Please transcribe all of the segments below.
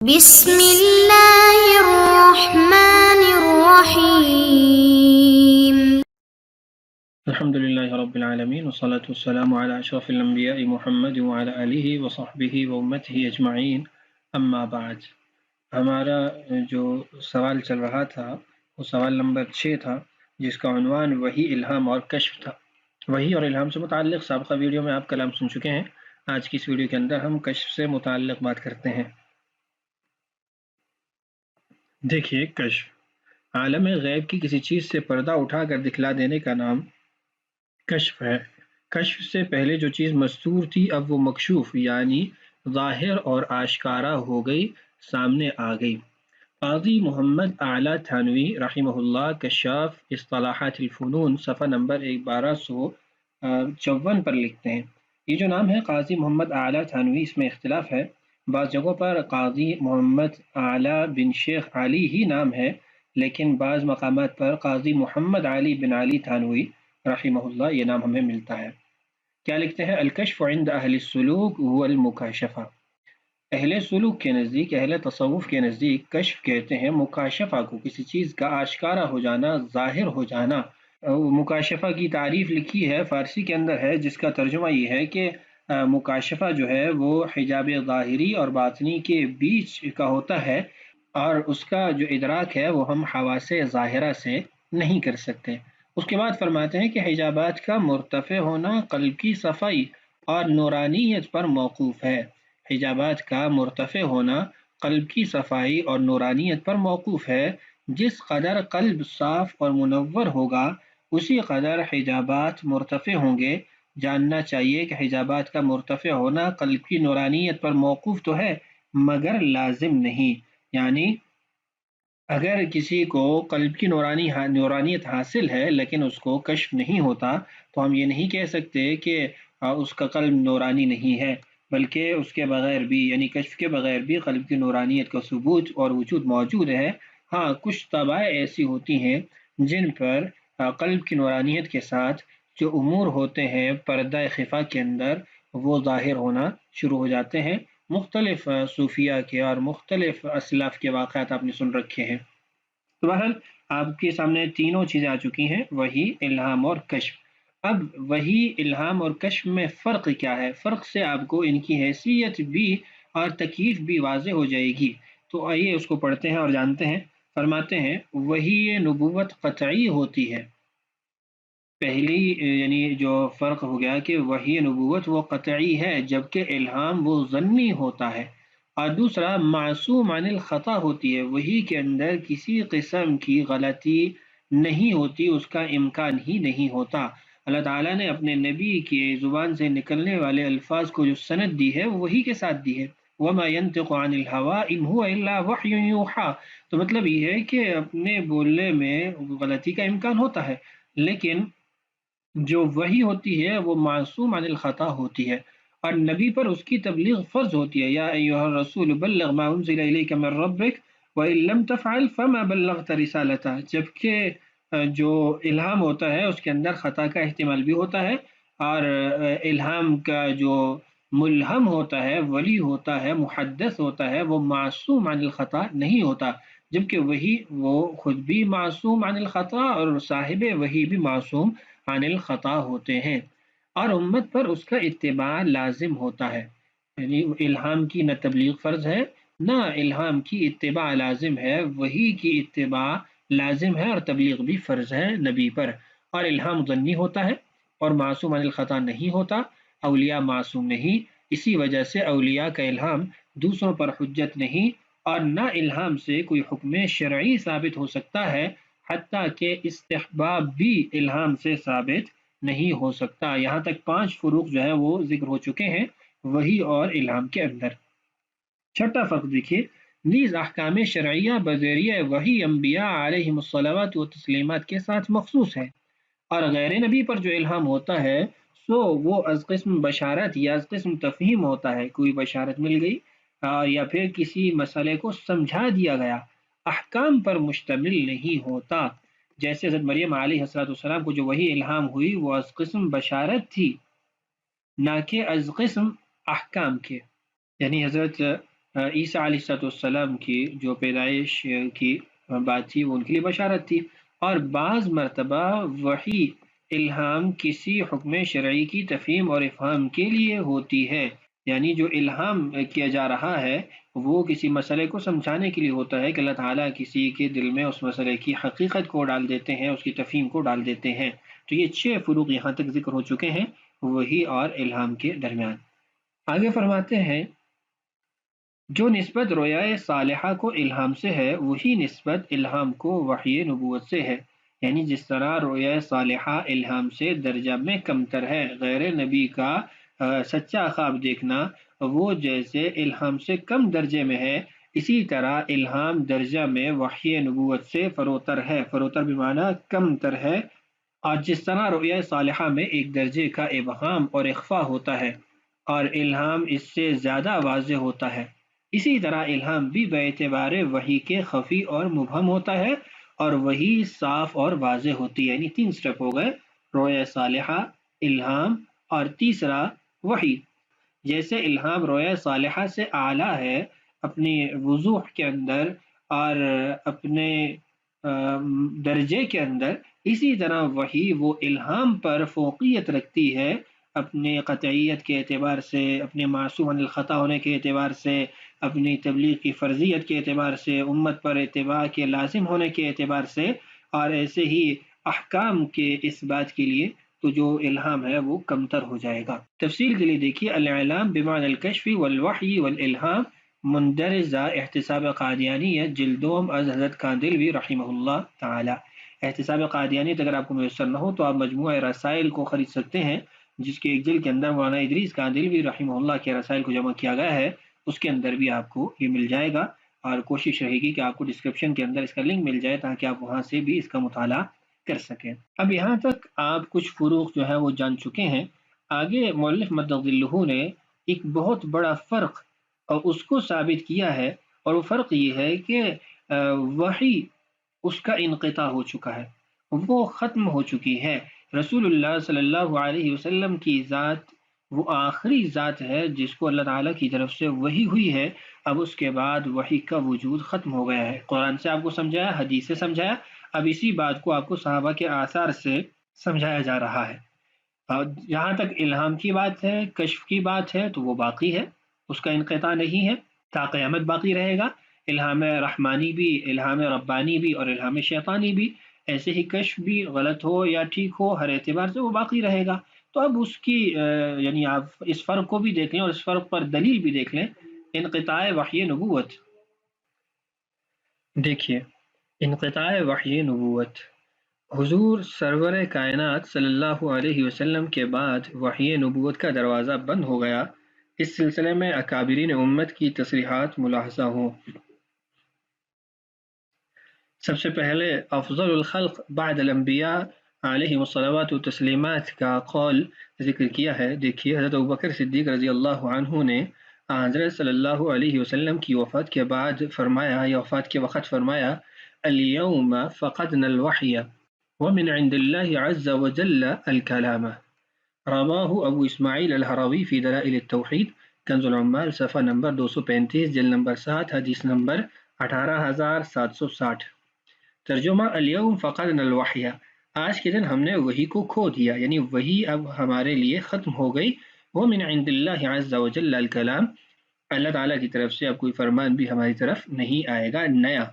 بسم اللہ الرحمن الرحیم الحمد للہ رب العالمین والصلاة والسلام علی اشرف الانبیاء محمد وعلی آلہ وصحبہ وامتہ اجمعین اما بعد۔ ہمارا جو سوال چل رہا تھا وہ سوال نمبر 6 تھا، جس کا عنوان وحی، الہام اور کشف تھا۔ وحی اور الہام سے متعلق سابقہ ویڈیو میں آپ کلام سن چکے ہیں۔ آج کی اس ویڈیو کے اندر ہم کشف سے متعلق بات کرتے ہیں۔ دیکھیے، کشف عالم غیب کی کسی چیز سے پردہ اٹھا کر دکھلا دینے کا نام کشف ہے۔ کشف سے پہلے جو چیز مستور تھی اب وہ مکشوف یعنی ظاہر اور آشکارا ہو گئی، سامنے آ گئی۔ قاضی محمد اعلیٰ تھانوی رحمہ اللہ کشاف اصطلاحات الفنون صفحہ نمبر 1254 پر لکھتے ہیں، یہ جو نام ہے قاضی محمد اعلیٰ تھانوی، اس میں اختلاف ہے۔ بعض جگہوں پر قاضی محمد اعلیٰ بن شیخ علی ہی نام ہے، لیکن بعض مقامات پر قاضی محمد علی بن علی تھانوی رحمہ اللہ یہ نام ہمیں ملتا ہے۔ کیا لکھتے ہیں؟ الکشف عند اہل السلوک هو المکاشفہ۔ اہل سلوک کے نزدیک، اہل تصوف کے نزدیک کشف کہتے ہیں مکاشفہ کو، کسی چیز کا آشکارا ہو جانا، ظاہر ہو جانا۔ مکاشفہ کی تعریف لکھی ہے، فارسی کے اندر ہے، جس کا ترجمہ یہ ہے کہ مکاشفہ جو ہے وہ حجاب ظاہری اور باطنی کے بیچ کا ہوتا ہے، اور اس کا جو ادراک ہے وہ ہم حواس ظاہرہ سے نہیں کر سکتے۔ اس کے بعد فرماتے ہیں کہ حجابات کا مرتفع ہونا قلب کی صفائی اور نورانیت پر موقوف ہے۔ حجابات کا مرتفع ہونا قلب کی صفائی اور نورانیت پر موقوف ہے۔ جس قدر قلب صاف اور منور ہوگا اسی قدر حجابات مرتفع ہوں گے۔ جاننا چاہیے کہ حجابات کا مرتفع ہونا قلب کی نورانیت پر موقوف تو ہے مگر لازم نہیں، یعنی اگر کسی کو قلب کی نورانیت حاصل ہے لیکن اس کو کشف نہیں ہوتا تو ہم یہ نہیں کہہ سکتے کہ اس کا قلب نورانی نہیں ہے، بلکہ اس کے بغیر بھی، یعنی کشف کے بغیر بھی قلب کی نورانیت کا ثبوت اور وجود موجود ہے۔ ہاں، کچھ طبائع ایسی ہوتی ہیں جن پر قلب کی نورانیت کے ساتھ جو امور ہوتے ہیں پردہ خفا کے اندر وہ ظاہر ہونا شروع ہو جاتے ہیں۔ مختلف صوفیہ کے اور مختلف اسلاف کے واقعات آپ نے سن رکھے ہیں۔ تو بہرحال آپ کے سامنے تینوں چیزیں آ چکی ہیں، وحی، الہام اور کشف۔ اب وحی، الہام اور کشف میں فرق کیا ہے؟ فرق سے آپ کو ان کی حیثیت بھی اور تکیف بھی واضح ہو جائے گی۔ تو آئیے اس کو پڑھتے ہیں اور جانتے ہیں۔ فرماتے ہیں وحی نبوت قطعی ہوتی ہے۔ پہلی یعنی جو فرق ہو گیا کہ وحی نبوت وہ قطعی ہے، جبکہ الہام وہ ظنی ہوتا ہے۔ اور دوسرا معصوم عن الخطا ہوتی ہے، وحی کے اندر کسی قسم کی غلطی نہیں ہوتی، اس کا امکان ہی نہیں ہوتا۔ اللہ تعالیٰ نے اپنے نبی کی زبان سے نکلنے والے الفاظ کو جو سند دی ہے وہ وحی کے ساتھ دی ہے۔ وَمَا يَنْطِقُ عَنِ الْهَوَىٰ إِنْ هُوَ إِلَّا وَحْيٌ يُوحَىٰ۔ تو مطلب یہ ہے کہ اپنے بولنے میں غلطی کا امکان ہوتا ہے، لیکن جو وحی ہوتی ہے وہ معصوم عن الخطا ہوتی ہے، اور نبی پر اس کی تبلیغ فرض ہوتی ہے۔ یا ایھا الرسول بلغ ما انزل الیک من ربک وان لم تفعل فما بلغت رسالتہ۔ جبکہ جو الہام ہوتا ہے اس کے اندر خطا کا احتمال بھی ہوتا ہے، اور الہام کا جو ملہم ہوتا ہے، ولی ہوتا ہے، محدث ہوتا ہے، وہ معصوم عن الخطا نہیں ہوتا، جبکہ وحی وہ خود بھی معصوم عن الخطا اور صاحب وحی بھی معصوم عن الخطا ہوتے ہیں، اور امت پر اس کا اتباع لازم ہوتا ہے۔ یعنی الہام کی نہ تبلیغ فرض ہے نہ الہام کی اتباع لازم ہے، وحی کی اتباع لازم ہے اور تبلیغ بھی فرض ہے نبی پر۔ اور الہام ظنی ہوتا ہے اور معصوم عن الخطا نہیں ہوتا، اولیاء معصوم نہیں، اسی وجہ سے اولیاء کا الہام دوسروں پر حجت نہیں، اور نہ الہام سے کوئی حکم شرعی ثابت ہو سکتا ہے، حتیٰ کہ استحباب بھی الہام سے ثابت نہیں ہو سکتا۔ یہاں تک 5 فروق جو ہے وہ ذکر ہو چکے ہیں وحی اور الہام کے اندر۔ چھٹا فرق دیکھیے، نیز احکام شرعیہ بذریعہ وحی انبیاء علیہم الصلوات و تسلیمات کے ساتھ مخصوص ہے، اور غیر نبی پر جو الہام ہوتا ہے سو وہ از قسم بشارت یا از قسم تفہیم ہوتا ہے، کوئی بشارت مل گئی یا پھر کسی مسئلے کو سمجھا دیا گیا، احکام پر مشتمل نہیں ہوتا۔ جیسے حضرت مریم علیہ السلام کو جو وحی الہام ہوئی وہ از قسم بشارت تھی، نہ کہ از قسم احکام کے۔ یعنی حضرت عیسیٰ علیہ السلام کی جو پیدائش کی بات تھی وہ ان کے لیے بشارت تھی، اور بعض مرتبہ وحی الہام کسی حکم شرعی کی تفہیم اور افہام کے لیے ہوتی ہے، یعنی جو الہام کیا جا رہا ہے وہ کسی مسئلے کو سمجھانے کے لیے ہوتا ہے کہ اللہ تعالیٰ کسی کے دل میں اس مسئلے کی حقیقت کو ڈال دیتے ہیں، اس کی تفہیم کو ڈال دیتے ہیں۔ تو یہ 6 فروق یہاں تک ذکر ہو چکے ہیں وحی اور الہام کے درمیان۔ آگے فرماتے ہیں جو نسبت رویائے صالحہ کو الہام سے ہے وہی نسبت الہام کو وحی نبوت سے ہے، یعنی جس طرح رویائے صالحہ الہام سے درجہ میں کمتر ہے، غیر نبی کا سچا خواب دیکھنا وہ جیسے الہام سے کم درجے میں ہے، اسی طرح الہام درجہ میں وحی نبوت سے فروتر ہے، فروتر بمعنی کم تر ہے، اور جس طرح رؤیا صالحہ میں ایک درجے کا ابہام اور اخفا ہوتا ہے اور الہام اس سے زیادہ واضح ہوتا ہے، اسی طرح الہام بھی باعتبار وحی کے خفی اور مبہم ہوتا ہے اور وہی صاف اور واضح ہوتی ہے۔ یعنی 3 سٹیپ ہو گئے، رؤیا صالحہ، الہام اور تیسرا وحی۔ جیسے الہام رؤیا صالحہ سے اعلیٰ ہے اپنی وضوح کے اندر اور اپنے درجے کے اندر، اسی طرح وحی وہ الہام پر فوقیت رکھتی ہے اپنے قطعیت کے اعتبار سے، اپنے معصوم عن الخطا ہونے کے اعتبار سے، اپنی تبلیغ کی فرضیت کے اعتبار سے، امت پر اتباع کے لازم ہونے کے اعتبار سے، اور ایسے ہی احکام کے اس بات کے لیے تو جو الہام ہے وہ کمتر ہو جائے گا۔ تفصیل کے لیے دیکھیے الاعلام بمعنی الکشف والوحی والالہام مندرجہ احتساب قادیانیہ جلد دوم از حضرت کاندلوی رحمہ اللہ تعالی۔ احتساب قادیانیت اگر آپ کو میسر نہ ہو تو آپ مجموعہ رسائل کو خرید سکتے ہیں، جس کے ایک جلد کے اندر مولانا ادریس کاندلوی رحمہ اللہ کے رسائل کو جمع کیا گیا ہے، اس کے اندر بھی آپ کو یہ مل جائے گا، اور کوشش رہے گی کہ آپ کو ڈسکرپشن کے اندر اس کا لنک مل جائے تاکہ آپ وہاں سے بھی اس کا مطالعہ کر سکیں۔ اب یہاں تک آپ کچھ فروق جو ہے وہ جان چکے ہیں۔ آگے مؤلف مدد ظلہ نے ایک بہت بڑا فرق اور اس کو ثابت کیا ہے، اور وہ فرق یہ ہے کہ وحی اس کا انقطاع ہو چکا ہے، وہ ختم ہو چکی ہے۔ رسول اللہ صلی اللہ علیہ وسلم کی ذات وہ آخری ذات ہے جس کو اللہ تعالیٰ کی طرف سے وحی ہوئی ہے، اب اس کے بعد وحی کا وجود ختم ہو گیا ہے۔ قرآن سے آپ کو سمجھایا، حدیث سے سمجھایا، اب اسی بات کو آپ کو صحابہ کے آثار سے سمجھایا جا رہا ہے۔ اور جہاں تک الہام کی بات ہے، کشف کی بات ہے، تو وہ باقی ہے، اس کا انقطاع نہیں ہے، تا قیامت باقی رہے گا۔ الہام رحمانی بھی، الہام ربانی بھی اور الہام شیطانی بھی، ایسے ہی کشف بھی غلط ہو یا ٹھیک ہو ہر اعتبار سے وہ باقی رہے گا۔ تو اب اس کی یعنی آپ اس فرق کو بھی دیکھ لیں اور اس فرق پر دلیل بھی دیکھ لیں۔ انقطاع وحی نبوت، دیکھیے انقطاع وحی نبوت، حضور سرور کائنات صلی اللہ علیہ وسلم کے بعد وحی نبوت کا دروازہ بند ہو گیا۔ اس سلسلے میں اکابرین امت کی تصریحات ملاحظہ ہوں۔ سب سے پہلے افضل الخلق بعد الانبیاء علیہ الصلوات و تسلیمات کا قول ذکر کیا ہے۔ دیکھیے حضرت ابوبکر صدیق رضی اللہ عنہ نے حضرت صلی اللہ علیہ وسلم کی وفات کے بعد فرمایا، یا وفات کے وقت فرمایا، اليوم فقدنا الوحی ومن عند اللہ عز وجل الکلام، رواہ ابو اسماعیل الہروی فی دلائل التوحید، کنز العمال، صفحہ نمبر 235، جلد نمبر 7، حدیث نمبر 18760۔ ترجمہ الیوم فقدنا الوحی، آج کے دن ہم نے وحی کو کھو دیا، یعنی وحی اب ہمارے لیے ختم ہو گئی۔ ومن عند اللہ عز وجل الکلام، اللہ تعالیٰ کی طرف سے اب کوئی فرمان بھی ہماری طرف نہیں آئے گا نیا۔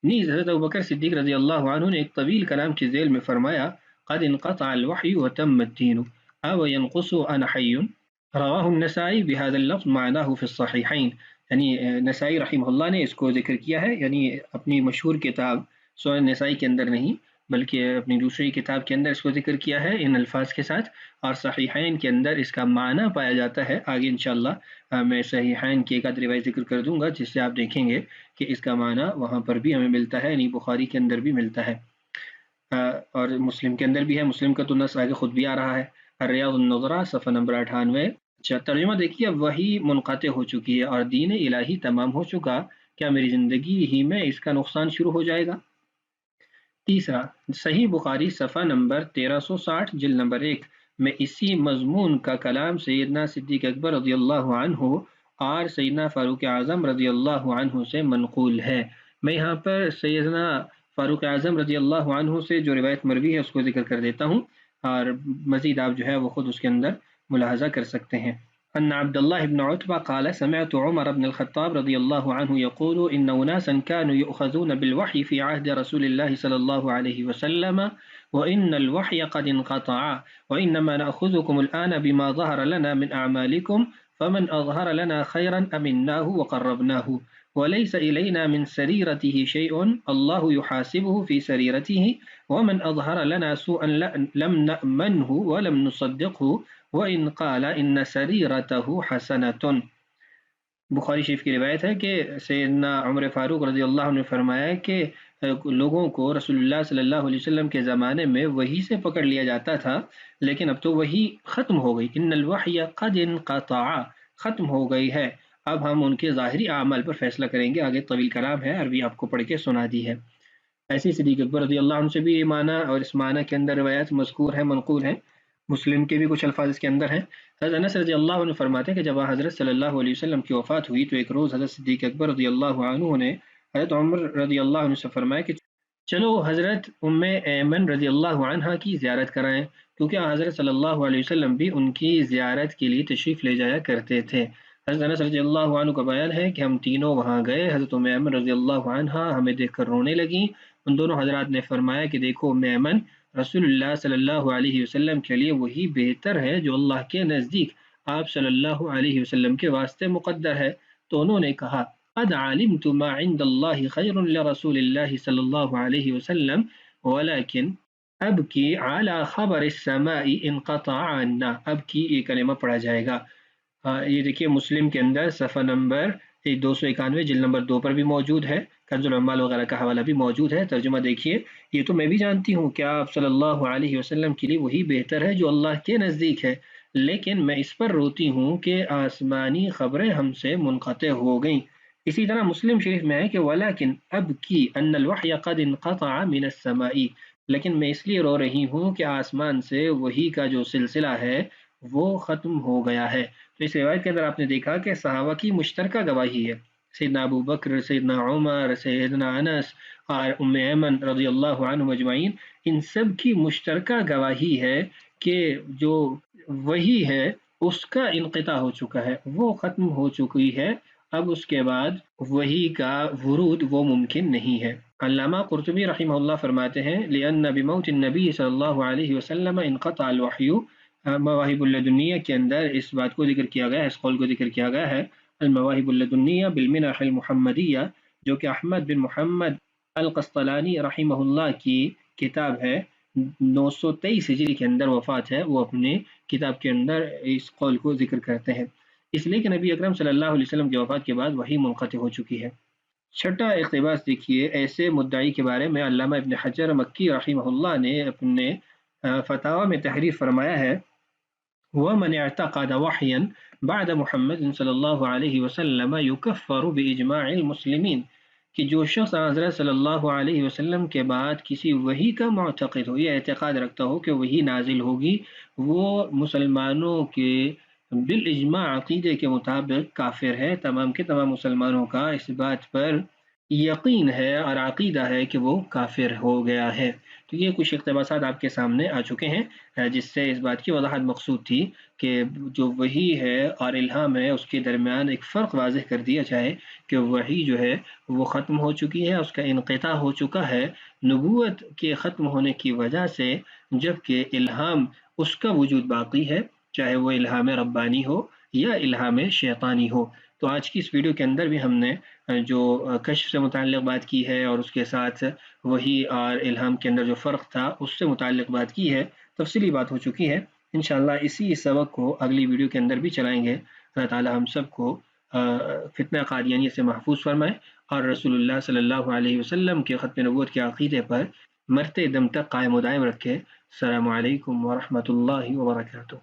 نیز حضرت ابوبکر صدیق رضی اللہ عنہ نے ایک طویل کلام کی ذیل میں فرمایا، قد انقطع الوحی وتم الدین او ينقص انا حی، رواہ النسائی بهذا اللفظ معناه فی الصحیحین۔ یعنی نسائی رحمہ اللہ نے اس کو ذکر کیا ہے، یعنی اپنی مشہور کتاب سنن نسائی کے اندر نہیں بلکہ اپنی دوسری کتاب کے اندر اس کو ذکر کیا ہے ان الفاظ کے ساتھ، اور صحیحین کے اندر اس کا معنی پایا جاتا ہے۔ آگے انشاءاللہ میں صحیحین کی ایک آدھ روایت ذکر کر دوں گا جس سے آپ دیکھیں گے کہ اس کا معنی وہاں پر بھی ہمیں ملتا ہے، یعنی بخاری کے اندر بھی ملتا ہے اور مسلم کے اندر بھی ہے۔ مسلم کا تو نص آگے خود بھی آ رہا ہے، الریاض النظرہ صفحہ نمبر 98۔ ترجمہ دیکھیے، وحی منقطع ہو چکی ہے اور دین الہی تمام ہو چکا، کیا میری زندگی ہی میں اس کا نقصان شروع ہو جائے گا؟ تیسرا، صحیح بخاری صفحہ نمبر 1360، جلد نمبر 1 میں اسی مضمون کا کلام سیدنا صدیق اکبر رضی اللہ عنہ اور سیدنا فاروق اعظم رضی اللہ عنہ سے منقول ہے۔ میں یہاں پر سیدنا فاروق اعظم رضی اللہ عنہ سے جو روایت مروی ہے اس کو ذکر کر دیتا ہوں، اور مزید آپ جو ہے وہ خود اس کے اندر ملاحظہ کر سکتے ہیں۔ ان عبد الله بن عتبة قال سمعت عمر بن الخطاب رضي الله عنه يقول إن أناسا كانوا يؤخذون بالوحي في عهد رسول الله صلى الله عليه وسلم وإن الوحي قد انقطع وإنما نأخذكم الآن بما ظهر لنا من أعمالكم فمن أظهر لنا خيرا أمناه وقربناه وليس إلينا من سريرته شيء الله يحاسبه في سريرته ومن أظهر لنا سوءا لم نأمنه ولم نصدقه وَإِنْ قَالَ إِنَّ سَرِيرَتَهُ حَسَنَةٌ۔ بخاری شریف کی روایت ہے کہ سیدنا عمر فاروق رضی اللہ عنہ نے فرمایا کہ لوگوں کو رسول اللہ صلی اللہ علیہ وسلم کے زمانے میں وحی سے پکڑ لیا جاتا تھا، لیکن اب تو وحی ختم ہو گئی۔ ان الوحی قد انقطع، ختم ہو گئی ہے، اب ہم ان کے ظاہری اعمال پر فیصلہ کریں گے۔ آگے طویل کلام ہے، عربی آپ کو پڑھ کے سنا دی ہے۔ ایسی صدیق اکبر رضی اللہ عنہ سے بھی یہ معنی اور اس معنی کے اندر روایت مذکور ہے، منقول ہیں۔ مسلم کے بھی کچھ الفاظ اس کے اندر ہیں۔ حضرت انس رضی اللہ عنہ فرماتے ہیں کہ جب حضرت صلی اللہ علیہ وسلم کی وفات ہوئی تو ایک روز حضرت صدیق اکبر رضی اللہ عنہ نے حضرت عمر رضی اللہ عنہ سے فرمایا کہ چلو حضرت ام ایمن رضی اللہ عنہ کی زیارت کرائیں، کیونکہ حضرت صلی اللہ علیہ وسلم بھی ان کی زیارت کے لیے تشریف لے جایا کرتے تھے۔ حضرت انس رضی اللہ عنہ کا بیان ہے کہ ہم تینوں وہاں گئے، حضرت ام ایمن رضی اللہ عنہ ہمیں دیکھ کر رونے لگیں۔ ان دونوں حضرات نے فرمایا کہ دیکھو ام ایمن، رسول اللہ صلی اللہ علیہ وسلم کے لیے وہی بہتر ہے جو اللہ کے نزدیک آپ صلی اللہ علیہ وسلم کے واسطے مقدر ہے۔ تو انہوں نے کہا قد علمت ما عند اللہ خیر لرسول اللہ صلی اللہ علیہ وسلم ولكن ابکی علی خبر السماء انقطع عنا۔ اب کی یہ کلمہ پڑھا جائے گا، یہ دیکھیے مسلم کے اندر صفحہ نمبر 291 جلد نمبر 2 پر بھی موجود ہے، کنز العمال وغیرہ کا حوالہ بھی موجود ہے۔ ترجمہ دیکھیے، یہ تو میں بھی جانتی ہوں کہ آپ صلی اللہ علیہ وسلم کے لیے وہی بہتر ہے جو اللہ کے نزدیک ہے، لیکن میں اس پر روتی ہوں کہ آسمانی خبریں ہم سے منقطع ہو گئیں۔ اسی طرح مسلم شریف میں ہے کہ ولیکن اب کی ان الوحی قد انقطع من السماء، لیکن میں اس لیے رو رہی ہوں کہ آسمان سے وحی کا جو سلسلہ ہے وہ ختم ہو گیا ہے۔ تو اس روایت کے اندر آپ نے دیکھا کہ صحابہ کی مشترکہ گواہی ہے، سیدنا ابو بکر، سیدنا عمر، سیدنا انس اور ام ایمن رضی اللہ عنہ اجمعین، ان سب کی مشترکہ گواہی ہے کہ جو وحی ہے اس کا انقطاع ہو چکا ہے، وہ ختم ہو چکی ہے، اب اس کے بعد وحی کا ورود وہ ممکن نہیں ہے۔ علامہ قرطبی رحمہ اللہ فرماتے ہیں لأن بموت النبی صلی اللہ علیہ وسلم انقطع الوحی، مواہب اللدنیہ کے اندر اس بات کو ذکر کیا گیا ہے، اس قول کو ذکر کیا گیا ہے، المواہب اللدنیہ بالمنح المحمدیہ، جو کہ احمد بن محمد القسطلانی رحمہ اللہ کی کتاب ہے، 923 ہجری کے اندر وفات ہے، وہ اپنے کتاب کے اندر اس قول کو ذکر کرتے ہیں، اس لیے کہ نبی اکرم صلی اللہ علیہ وسلم کی وفات کے بعد وحی منقطع ہو چکی ہے۔ چھٹا اقتباس دیکھیے، ایسے مدعی کے بارے میں علامہ ابن حجر مکی رحمہ اللہ نے اپنے فتاوی میں تحریر فرمایا ہے، ومن اعتقد وحیا بعد محمد صلی اللہ علیہ وسلم یکفر باجماع المسلمین، کہ جو شخص حضرت صلی اللہ علیہ وسلم کے بعد کسی وحی کا معتقد ہو یا اعتقاد رکھتا ہو کہ وحی نازل ہوگی، وہ مسلمانوں کے بالاجماع عقیدے کے مطابق کافر ہے۔ تمام کے تمام مسلمانوں کا اس بات پر یقین ہے اور عقیدہ ہے کہ وہ کافر ہو گیا ہے۔ تو یہ کچھ اقتباسات آپ کے سامنے آ چکے ہیں، جس سے اس بات کی وضاحت مقصود تھی کہ جو وحی ہے اور الہام ہے اس کے درمیان ایک فرق واضح کر دیا جائے کہ وحی جو ہے وہ ختم ہو چکی ہے، اس کا انقطاع ہو چکا ہے نبوت کے ختم ہونے کی وجہ سے، جبکہ الہام اس کا وجود باقی ہے، چاہے وہ الہام ربانی ہو یا الہام شیطانی ہو۔ تو آج کی اس ویڈیو کے اندر بھی ہم نے جو کشف سے متعلق بات کی ہے اور اس کے ساتھ وحی اور الہام کے اندر جو فرق تھا اس سے متعلق بات کی ہے، تفصیلی بات ہو چکی ہے۔ انشاءاللہ اسی سبق کو اگلی ویڈیو کے اندر بھی چلائیں گے۔ اللہ تعالی ہم سب کو فتنہ قادیانیہ سے محفوظ فرمائے اور رسول اللہ صلی اللہ علیہ وسلم کے ختم نبوت کے عقیدے پر مرتے دم تک قائم و دائم رکھے۔ السلام علیکم ورحمۃ اللہ وبرکاتہ۔